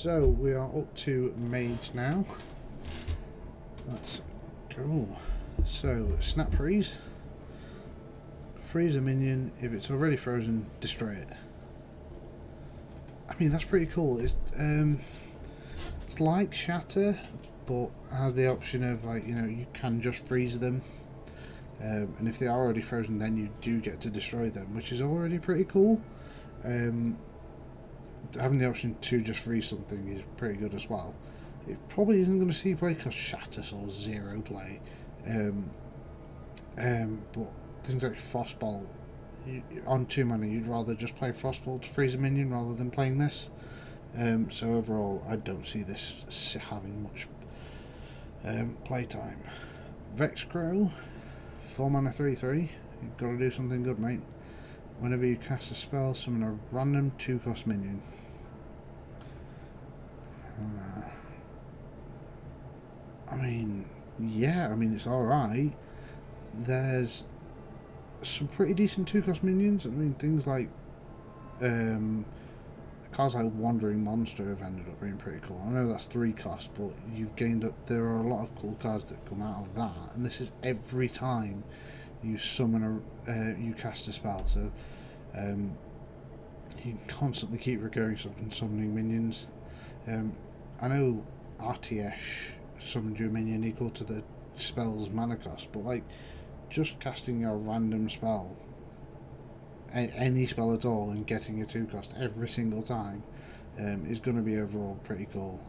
So we are up to Mage now. Let's go. So snap freeze. Freeze a minion. If it's already frozen, destroy it. I mean, that's pretty cool. It's like Shatter, but has the option of, like, you know, you can just freeze them. And if they are already frozen, then you do get to destroy them, which is already pretty cool. Having the option to just freeze something is pretty good as well. It probably isn't going to see play because Shatter saw zero play. But things like Frostbolt, on 2 mana, you'd rather just play Frostbolt to freeze a minion rather than playing this. So overall, I don't see this having much playtime. Vexcrow, 4 mana 3/3. You've got to do something good, mate. Whenever you cast a spell, summon a random 2-cost minion. I mean, yeah, I mean, it's alright. There's some pretty decent 2-cost minions. I mean, things like cards like Wandering Monster have ended up being pretty cool. I know that's 3 cost, but you've gained up. There are a lot of cool cards that come out of that, and this is every time you summon you cast a spell. So you can constantly keep recurring stuff and summoning minions. I know RTS summoned you a minion equal to the spell's mana cost, but like just casting a random spell, any spell at all, and getting a 2-cost every single time is going to be overall pretty cool.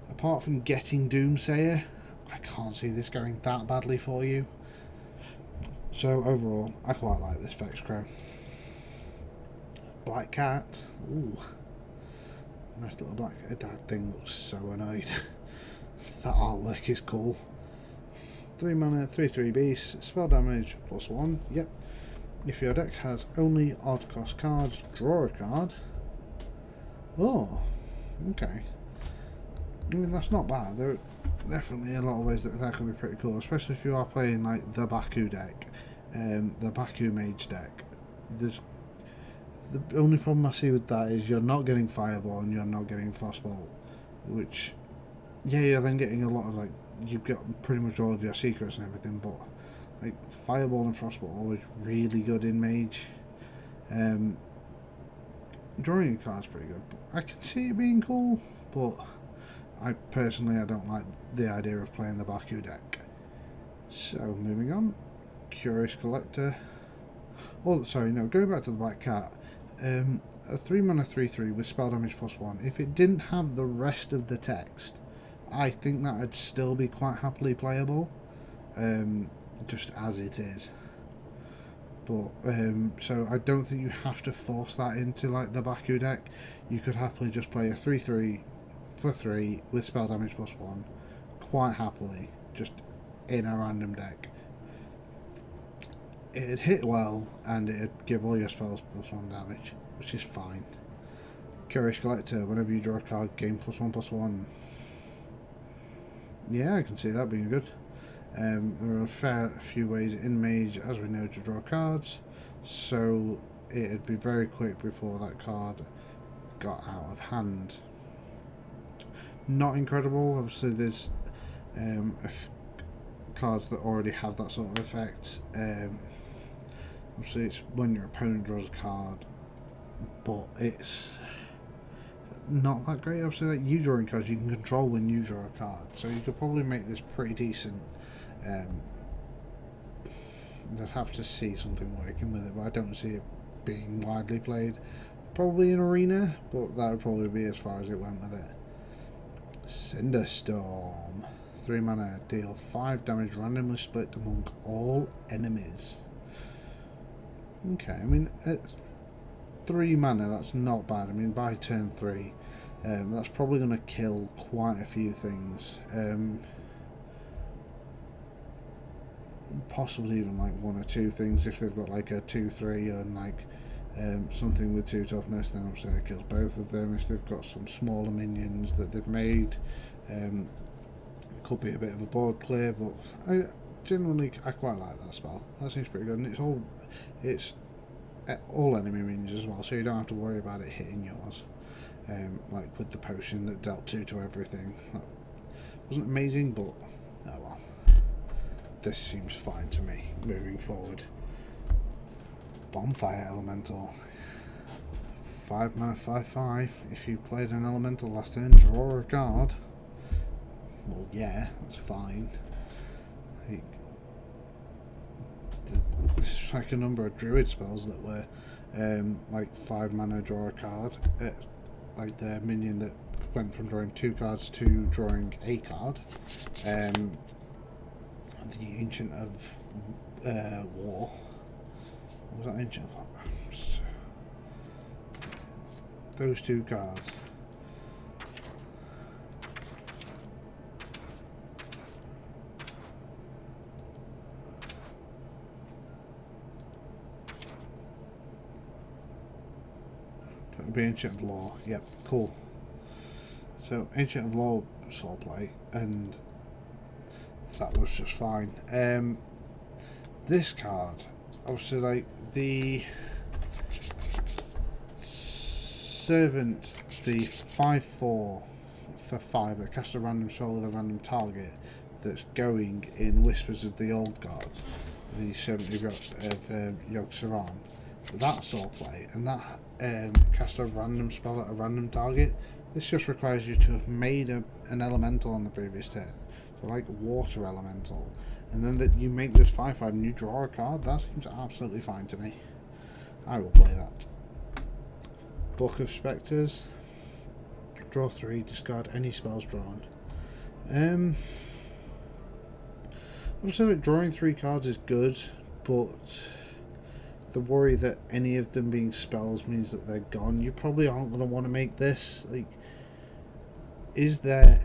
Apart from getting Doomsayer, I can't see this going that badly for you. So overall, I quite like this Vexcrow. Black Cat, ooh, nice little black. That thing looks so annoyed. That artwork is cool. 3 mana, 3/3 beast, spell damage +1. Yep. If your deck has only odd cost cards, draw a card. Oh, okay. I mean, that's not bad. There are definitely a lot of ways that could be pretty cool, especially if you are playing like the Baku deck, the Baku Mage deck. The only problem I see with that is you're not getting Fireball and you're not getting Frostbolt, which, yeah, you're then getting a lot of, like, you've got pretty much all of your secrets and everything, but like Fireball and Frostbolt are always really good in Mage. Drawing a card's pretty good. I can see it being cool, but I don't like the idea of playing the Baku deck. So moving on, Curious Collector. Oh, sorry, no, going back to the Black Cat. A 3 mana 3/3 with spell damage +1. If it didn't have the rest of the text, I think that would still be quite happily playable, just as it is. But so I don't think you have to force that into like the Baku deck. You could happily just play a 3/3 for 3 with spell damage +1 quite happily, just in a random deck. It'd hit well and it'd give all your spells +1 damage, which is fine. Curious Collector, whenever you draw a card, gain +1/+1. Yeah, I can see that being good. There are a fair few ways in Mage, as we know, to draw cards, so it'd be very quick before that card got out of hand. Not incredible, obviously there's cards that already have that sort of effect. Obviously it's when your opponent draws a card, but it's not that great. Obviously, like, you drawing cards, you can control when you draw a card, so you could probably make this pretty decent. I'd have to see something working with it, but I don't see it being widely played. Probably in Arena, but that would probably be as far as it went with it. Cinderstorm, 3 mana, deal 5 damage randomly split among all enemies. Okay, I mean, at 3 mana, that's not bad. I mean, by turn 3, that's probably going to kill quite a few things. Possibly even like 1 or 2 things if they've got like a 2/3 and like something with 2 toughness, then obviously it kills both of them. If they've got some smaller minions that they've made, could be a bit of a board clear, but I quite like that spell. That seems pretty good, and it's all enemy minions as well, so you don't have to worry about it hitting yours. like with the potion that dealt 2 to everything. That wasn't amazing, but oh well. This seems fine to me moving forward. Bonfire Elemental. 5 mana, 5/5. If you played an elemental last turn, draw a card. Well, yeah, that's fine. There's like a number of druid spells that were like 5 mana, draw a card. Like the minion that went from drawing 2 cards to drawing a card. The Ancient of War. What was that Ancient of? Those 2 cards. That would be Ancient of Law. Yep, cool. So Ancient of Law saw play, and that was just fine. This card, obviously, like the Servant, the 5/4 for 5 that casts a random spell with a random target that's going in Whispers of the Old God, the Servant of Yogg-Saron. That saw play, and that casts a random spell at a random target. This just requires you to have made an elemental on the previous turn, so like water elemental, and then that you make this 5/5 and you draw a card. That seems absolutely fine to me. I will play that. Book of Spectres. Draw 3, discard any spells drawn. Obviously, like, drawing 3 cards is good, but the worry that any of them being spells means that they're gone. You probably aren't going to want to make this. Like, is there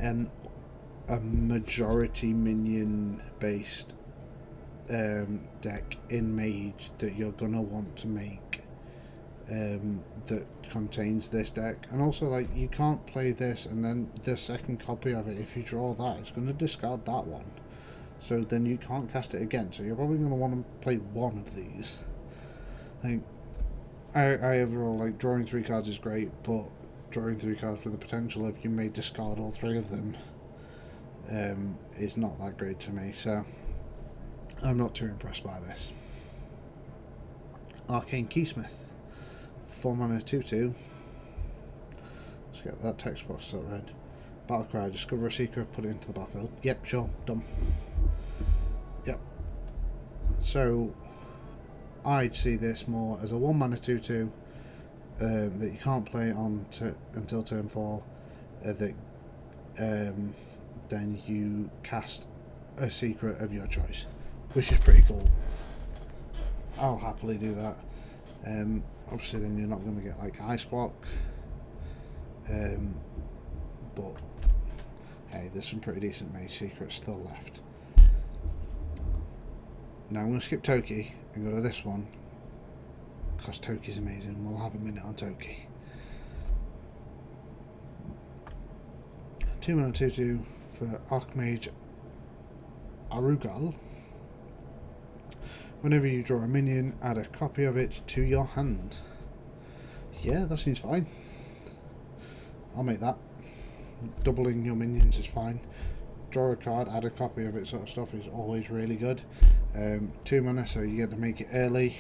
a majority minion based deck in Mage that you're going to want to make that contains this deck? And also, like, you can't play this and then the second copy of it, if you draw that, it's going to discard that one, so then you can't cast it again, so you're probably going to want to play one of these. Like, I overall, like, drawing 3 cards is great, but drawing 3 cards with the potential of you may discard all 3 of them is not that great to me, so I'm not too impressed by this. Arcane Keysmith. 4 mana, 2/2. Let's get that text box set red. Battlecry, discover a secret, put it into the battlefield. Yep, sure, done. Yep. So I'd see this more as a 1 mana 2/2 that you can't play on until turn 4. Then you cast a secret of your choice, which is pretty cool. I'll happily do that. Obviously, then you're not going to get like Ice Block, but hey, there's some pretty decent Mage secrets still left. Now I'm going to skip Toki and go to this one, because Toki's amazing. We'll have a minute on Toki. 2 mana 2/2 for Archmage Arugal. Whenever you draw a minion, add a copy of it to your hand. Yeah, that seems fine. I'll make that. Doubling your minions is fine. Draw a card, add a copy of it, sort of stuff is always really good. 2 mana, so you get to make it early.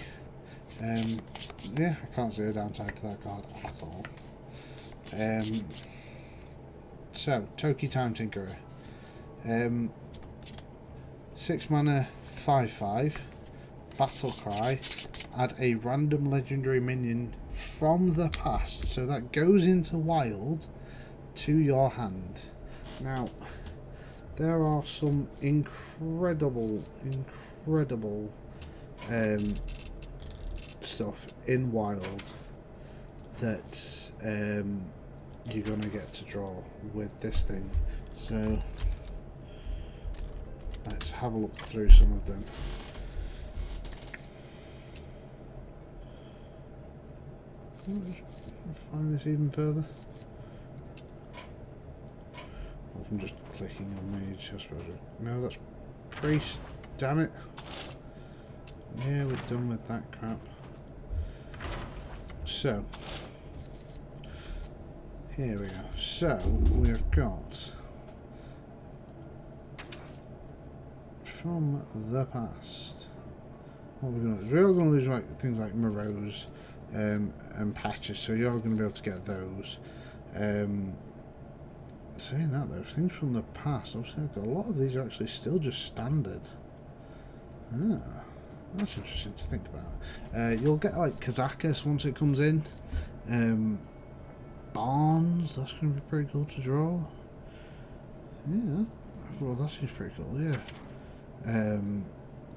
Yeah, I can't see a downside to that card at all. So, Toki Time Tinkerer. 6 mana, 5/5. Battle Cry. Add a random legendary minion from the past, so that goes into wild, to your hand. Now, there are some incredible stuff in wild that you're going to get to draw with this thing. So let's have a look through some of them. Find this even further. I'm just clicking on Mage, I suppose. No, that's Priest. Damn it. Yeah, we're done with that crap. So, Here we go. So we've got from the past. What we're going to do is we're all going to lose like things like morose and patches, so you're going to be able to get those. Saying that though, things from the past, obviously I've got a lot of these are actually still just standard. Ah, that's interesting to think about. You'll get like Kazakus once it comes in. Barnes, that's going to be pretty cool to draw. Yeah, well that seems pretty cool, yeah.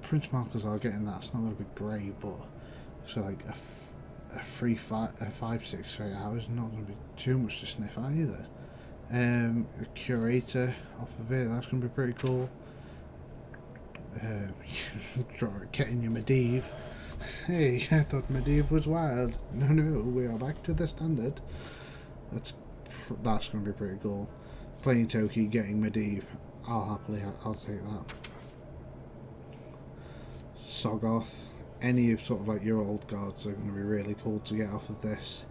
Prince Markers are getting that, it's not going to be great, but so like a 5-6 straight out is not going to be too much to sniff either. A Curator off of it, that's going to be pretty cool. Getting your Medivh. Hey, I thought Medivh was wild. No, we are back to the standard. That's going to be pretty cool. Playing Toki, getting Medivh. I'll take that. Soggoth. Any of sort of like your old gods are going to be really cool to get off of this.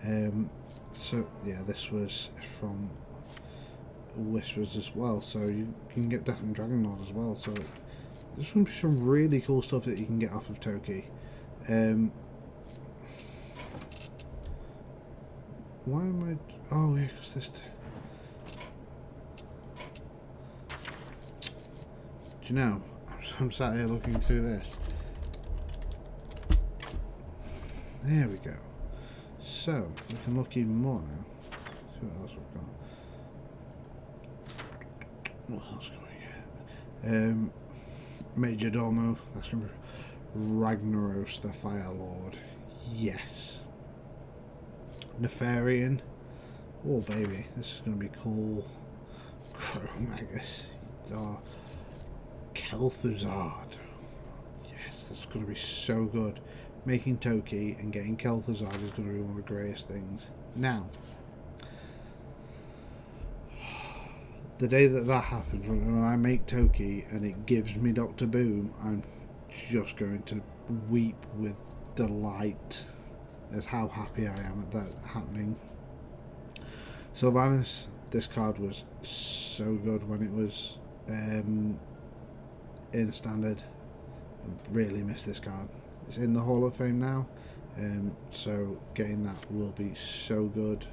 So yeah, this was from Whispers as well, so you can get Death and Dragon Lord as well, so there's going to be some really cool stuff that you can get off of Toki. Why am I... oh yeah, because this... do you know, I'm sat here looking through this. There we go. So, we can look even more now. See what else we've got. What else can we get? Major Domo. That's going to be Ragnaros, the Fire Lord. Yes. Nefarian. Oh, baby. This is going to be cool. Chromagus. Oh. Kel'Thuzad. Yes, that's going to be so good. Making Toki and getting Kel'Thuzad is going to be one of the greatest things. Now, the day that happens, when I make Toki and it gives me Dr. Boom, I'm just going to weep with delight as how happy I am at that happening. Sylvanas, this card was so good when it was in standard. I really miss this card. It's in the Hall of Fame now, so getting that will be so good.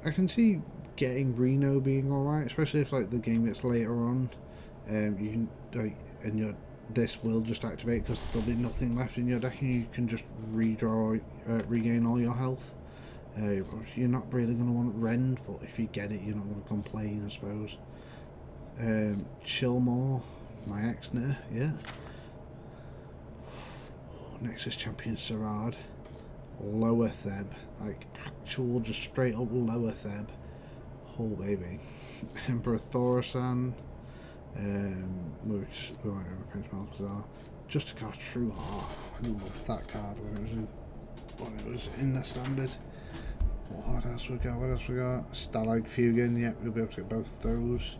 I can see getting Reno being alright, especially if like the game gets later on. You can like, this will just activate because there'll be nothing left in your deck, and you can just regain all your health. You're not really going to want Rend, but if you get it, you're not going to complain, I suppose. Chillmore, my Exner, yeah. Nexus Champion Serad, Lower Theb, like actual just straight up Lower Theb. Oh baby. Emperor Thaurissan, which we won't have Prince Malchazar. Just a card True Heart. I loved that card when it was in the standard. What else we got? Stalag Fugan, yep, we'll be able to get both of those.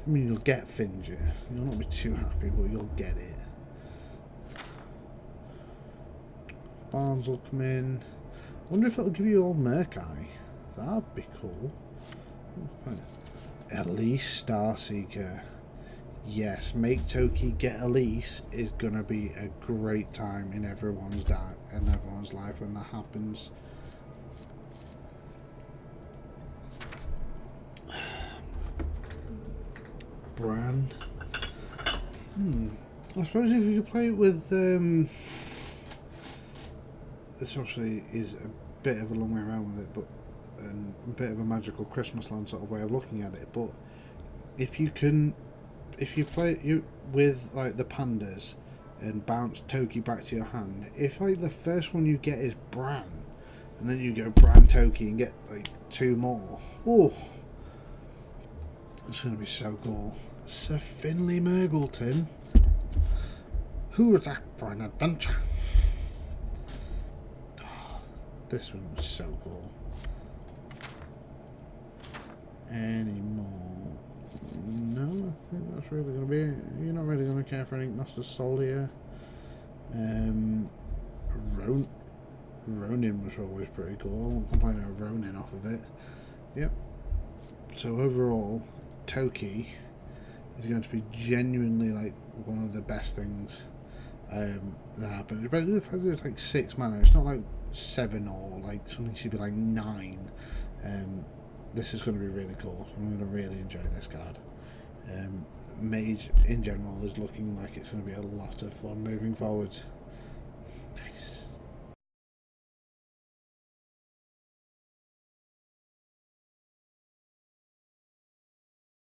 I mean, you'll get Finger. You'll not be too happy, but you'll get it. Barnes will come in. I wonder if it'll give you old Merkai. That'd be cool. Elise Starseeker. Yes, make Toki get Elise is gonna be a great time in everyone's life when that happens. Bran. I suppose if you could play it with this obviously is a bit of a long way around with it, but and a bit of a magical Christmas land sort of way of looking at it. But if you play it with like the pandas and bounce Toki back to your hand, if like the first one you get is Bran, and then you go Bran Toki and get like 2 more, oh. It's going to be so cool. Sir Finley Mergleton. Who is that for an adventure? Oh, this one was so cool. Any more? No, I think that's really going to be it. You're not really going to care for any Master Soul here. Ronin was always pretty cool. I won't complain about Ronin off of it. Yep. So overall, Toki is going to be genuinely like one of the best things that happened. But the fact that it's like 6 mana, it's not like 7 or like something should be like 9. This is going to be really cool. I'm going to really enjoy this card. Mage in general is looking like it's going to be a lot of fun moving forwards.